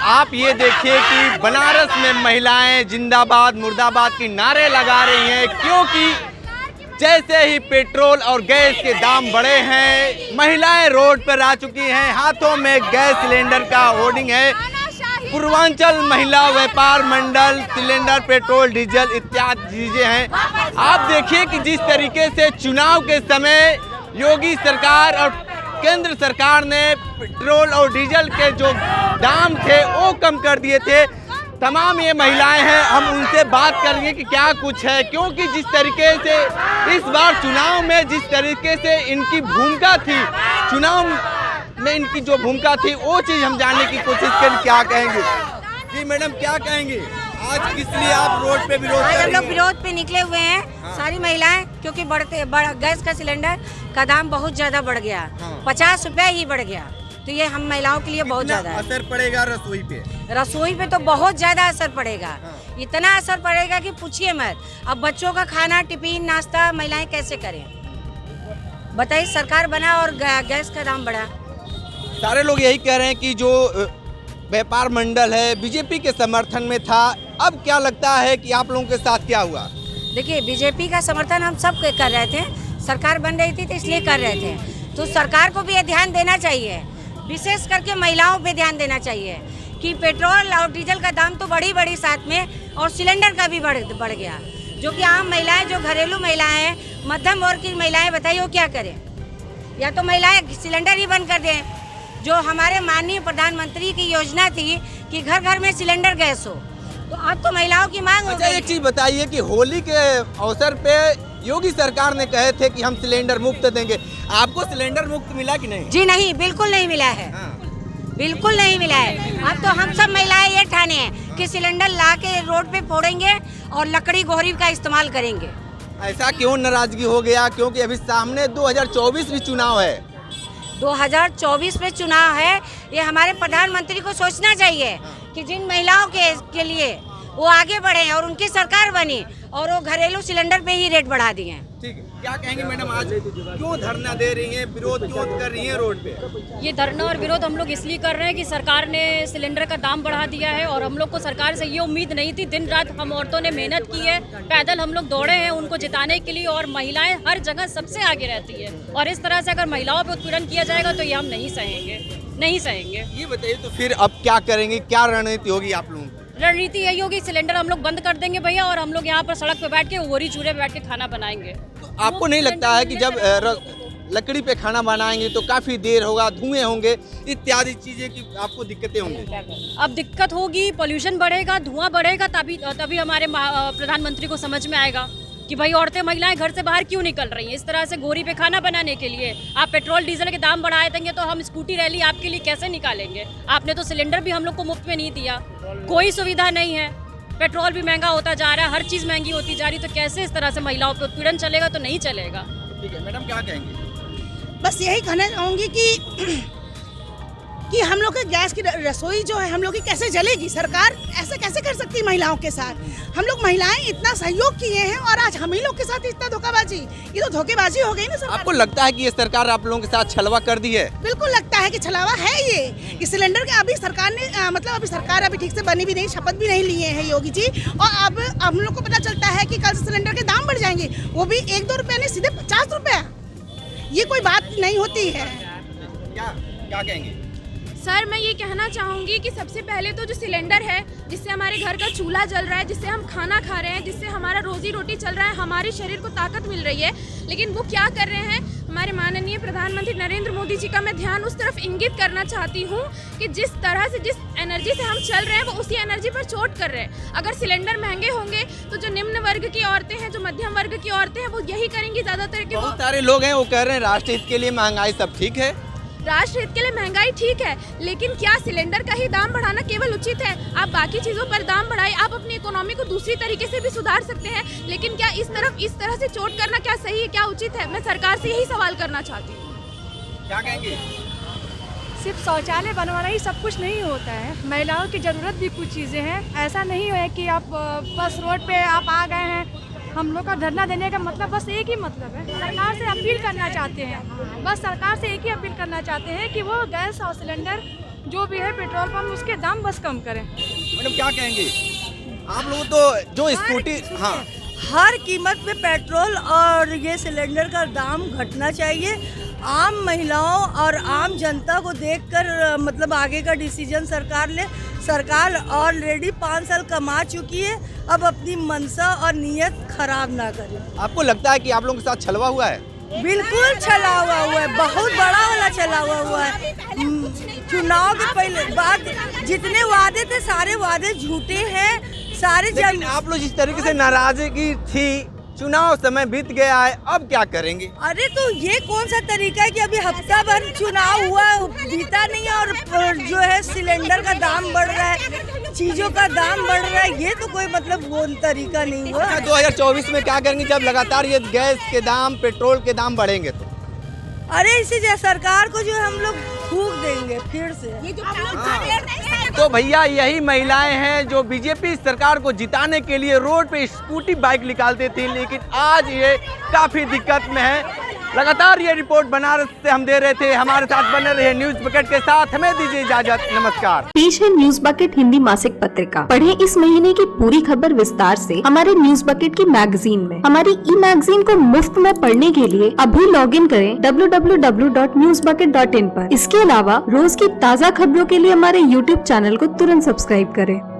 आप ये देखिए कि बनारस में महिलाएं जिंदाबाद मुर्दाबाद की नारे लगा रही हैं, क्योंकि जैसे ही पेट्रोल और गैस के दाम बढ़े हैं महिलाएं रोड पर आ चुकी हैं। हाथों में गैस सिलेंडर का होर्डिंग है, पूर्वांचल महिला व्यापार मंडल, सिलेंडर, पेट्रोल, डीजल इत्यादि चीजें हैं। आप देखिए कि जिस तरीके से चुनाव के समय योगी सरकार और केंद्र सरकार ने पेट्रोल और डीजल के जो दाम थे वो कम कर दिए थे। तमाम ये महिलाएं हैं, हम उनसे बात करेंगे कि क्या कुछ है, क्योंकि जिस तरीके से इस बार चुनाव में जिस तरीके से इनकी भूमिका थी, चुनाव में इनकी जो भूमिका थी वो चीज़ हम जानने की कोशिश करें। क्या कहेंगे जी मैडम, क्या कहेंगे आज किस लिए आप रोड पे विरोध कर रही हैं? हम लोग विरोध पे निकले हुए हैं। हाँ। सारी महिलाएं, क्योंकि गैस का सिलेंडर का दाम बहुत ज्यादा बढ़ गया। हाँ। 50 रुपए ही बढ़ गया, तो ये हम महिलाओं के लिए बहुत ज्यादा असर पड़ेगा रसोई पे। रसोई पे तो बहुत ज्यादा असर पड़ेगा। हाँ। इतना असर पड़ेगा कि पूछिए मत। अब बच्चों का खाना, टिफिन, नाश्ता महिलाएं कैसे करें बताइए। सरकार बना और गैस का दाम बढ़ा। सारे लोग यही कह रहे हैं कि जो व्यापार मंडल है बीजेपी के समर्थन में था, अब क्या लगता है कि आप लोगों के साथ क्या हुआ? देखिए, बीजेपी का समर्थन हम सब कर रहे थे, सरकार बन रही थी तो इसलिए कर रहे थे। तो सरकार को भी ये ध्यान देना चाहिए, विशेष करके महिलाओं पे ध्यान देना चाहिए कि पेट्रोल और डीजल का दाम तो बढ़ी साथ में, और सिलेंडर का भी बढ़ गया। जो कि आम महिलाएं, जो घरेलू महिलाएं हैं, मध्यम वर्ग की महिलाएं, बताइए वो क्या करें? या तो महिलाएं सिलेंडर ही बंद कर दें, जो हमारे माननीय प्रधानमंत्री की योजना थी कि घर घर में सिलेंडर गैस हो। तो अब तो महिलाओं की मांग हो गई। एक चीज बताइए कि होली के अवसर पे योगी सरकार ने कहे थे कि हम सिलेंडर मुफ्त देंगे, आपको सिलेंडर मुफ्त मिला कि नहीं? जी नहीं, बिल्कुल नहीं मिला है। हाँ। बिल्कुल नहीं मिला है। अब तो हम सब महिलाएं ये ठाने हैं कि सिलेंडर ला के रोड पे फोड़ेंगे और लकड़ी गोहरी का इस्तेमाल करेंगे। ऐसा क्यों नाराजगी हो गया? क्योंकि अभी सामने 2024 भी चुनाव है। 2024 में चुनाव है, ये हमारे प्रधानमंत्री को सोचना चाहिए कि जिन महिलाओं के लिए वो आगे बढ़े और उनकी सरकार बनी और वो घरेलू सिलेंडर पे ही रेट बढ़ा दिए। ठीक है, क्या कहेंगे मैडम, आज क्यों धरना दे रही हैं, विरोध क्यों कर रही हैं रोड पे? ये धरना और विरोध हम लोग इसलिए कर रहे हैं कि सरकार ने सिलेंडर का दाम बढ़ा दिया है और हम लोग को सरकार से ये उम्मीद नहीं थी। दिन रात हम औरतों ने मेहनत की है, पैदल हम लोग दौड़े हैं उनको जिताने के लिए, और महिलाएं हर जगह सबसे आगे रहती है। और इस तरह से अगर महिलाओं पर उत्पीड़न किया जाएगा तो ये हम नहीं सहेंगे। ये बताइए तो फिर अब क्या करेंगे, क्या रणनीति होगी आप लोगों की? रणनीति यही होगी, सिलेंडर हम लोग बंद कर देंगे भैया, और हम लोग यहाँ पर सड़क पे बैठ के ओरी चूल्हे पे बैठ के खाना बनाएंगे। तो आपको नहीं लगता है कि जब लकड़ी पे खाना बनाएंगे तो काफी देर होगा, धुएं होंगे, इत्यादि चीजें की आपको दिक्कतें होंगी? अब दिक्कत होगी, पोल्यूशन बढ़ेगा, धुआं बढ़ेगा, तभी हमारे प्रधानमंत्री को समझ में आएगा कि भाई औरतें महिलाएं घर से बाहर क्यों निकल रही हैं इस तरह से गोरी पे खाना बनाने के लिए। आप पेट्रोल डीजल के दाम बढ़ाए देंगे तो हम स्कूटी रैली आपके लिए कैसे निकालेंगे? आपने तो सिलेंडर भी हम लोग को मुफ्त में नहीं दिया, कोई सुविधा नहीं है, पेट्रोल भी महंगा होता जा रहा है, हर चीज महंगी होती जा रही, तो कैसे इस तरह से महिलाओं पर उत्पीड़न चलेगा? तो नहीं चलेगा। ठीक है मैडम, क्या कहेंगे? बस यही कहना चाहूँगी कि हम लोग के गैस की रसोई जो है हम लोग की कैसे जलेगी? सरकार ऐसे कैसे कर सकती है महिलाओं के साथ? हम लोग महिलाएं इतना सहयोग किए हैं और आज हम ही लोग के साथ इतना धोखाबाजी, ये तो धोखेबाजी हो गई ना सरकार। आपको लगता है कि ये सरकार आप लोगों के साथ छलवा कर दी है? बिल्कुल लगता है कि छलावा है ये कि सिलेंडर के अभी सरकार ने अभी सरकार अभी ठीक से बनी भी नहीं, शपथ भी नहीं लिए हैं योगी जी, और अब हम लोग को पता चलता है कि कल से सिलेंडर के दाम बढ़ जाएंगे, वो भी 1-2 रुपये नहीं, सीधे 50 रुपये। ये कोई बात नहीं होती है। क्या कहेंगे? सर, मैं ये कहना चाहूँगी कि सबसे पहले तो जो सिलेंडर है, जिससे हमारे घर का चूल्हा जल रहा है, जिससे हम खाना खा रहे हैं, जिससे हमारा रोजी रोटी चल रहा है, हमारे शरीर को ताकत मिल रही है, लेकिन वो क्या कर रहे हैं? हमारे माननीय प्रधानमंत्री नरेंद्र मोदी जी का मैं ध्यान उस तरफ इंगित करना चाहती हूँ कि जिस तरह से, जिस एनर्जी से हम चल रहे हैं, वो उसी एनर्जी पर चोट कर रहे हैं। अगर सिलेंडर महंगे होंगे तो जो निम्न वर्ग की औरतें हैं, जो मध्यम वर्ग की औरतें हैं, वो यही करेंगी ज़्यादातर। बहुत सारे लोग हैं वो कह रहे हैं राष्ट्र हित के लिए महंगाई सब ठीक है, राष्ट्र हित के लिए महंगाई ठीक है, लेकिन क्या सिलेंडर का ही दाम बढ़ाना केवल उचित है? आप बाकी चीज़ों पर दाम बढ़ाए, आप अपनी इकोनॉमी को दूसरी तरीके से भी सुधार सकते हैं, लेकिन क्या इस तरह से चोट करना क्या सही है, क्या उचित है? मैं सरकार से यही सवाल करना चाहती हूँ। क्या कहेंगे? सिर्फ शौचालय बनवाना ही सब कुछ नहीं होता है, महिलाओं की ज़रूरत भी कुछ चीज़ें हैं। ऐसा नहीं है कि आप बस रोड पे आप आ गए हैं। हम लोग का धरना देने का मतलब बस एक ही मतलब है, सरकार से अपील करना चाहते हैं, बस सरकार से एक ही अपील करना चाहते हैं कि वो गैस और सिलेंडर जो भी है पेट्रोल पंप उसके दाम बस कम करें। मैडम क्या कहेंगे आप लोग? तो जो स्कूटी, हाँ, हर कीमत पे पेट्रोल और ये सिलेंडर का दाम घटना चाहिए। आम महिलाओं और आम जनता को देखकर मतलब आगे का डिसीजन सरकार ले। सरकार ऑलरेडी 5 साल कमा चुकी है, अब अपनी मनसा और नीयत खराब ना करे। आपको लगता है कि आप लोगों के साथ छलवा हुआ है? बिल्कुल छला हुआ है, बहुत बड़ा वाला छला हुआ है। चुनाव के पहले बाद जितने वादे थे सारे वादे झूठे हैं, सारे लेकिन आप लोग जिस तरीके से नाराजगी थी, चुनाव समय बीत गया है, अब क्या करेंगे? अरे तो ये कौन सा तरीका है कि अभी हफ्ता भर चुनाव हुआ बीता नहीं है और जो है सिलेंडर का दाम बढ़ रहा है, चीजों का दाम बढ़ रहा है, ये तो कोई मतलब वो तरीका नहीं हुआ। 2024 में क्या करेंगे जब लगातार ये गैस के दाम, पेट्रोल के दाम बढ़ेंगे तो? अरे इसी सरकार को जो हम लोग फूंक देंगे फिर से। तो भैया यही महिलाएं हैं जो बीजेपी सरकार को जिताने के लिए रोड पे स्कूटी बाइक निकालते थे, लेकिन आज ये काफी दिक्कत में है। लगातार ये रिपोर्ट बनारस से हम दे रहे थे। हमारे साथ बने रहे न्यूज बकेट के साथ। हमें दीजिए इजाजत, नमस्कार। पेश है न्यूज बकेट हिंदी मासिक पत्रिका। पढ़ें इस महीने की पूरी खबर विस्तार से हमारे न्यूज बकेट की मैगजीन में। हमारी ई मैगजीन को मुफ्त में पढ़ने के लिए अभी लॉगिन करें www.newsbucket.in पर। इसके अलावा रोज की ताज़ा खबरों के लिए हमारे YouTube चैनल को तुरंत सब्सक्राइब करें।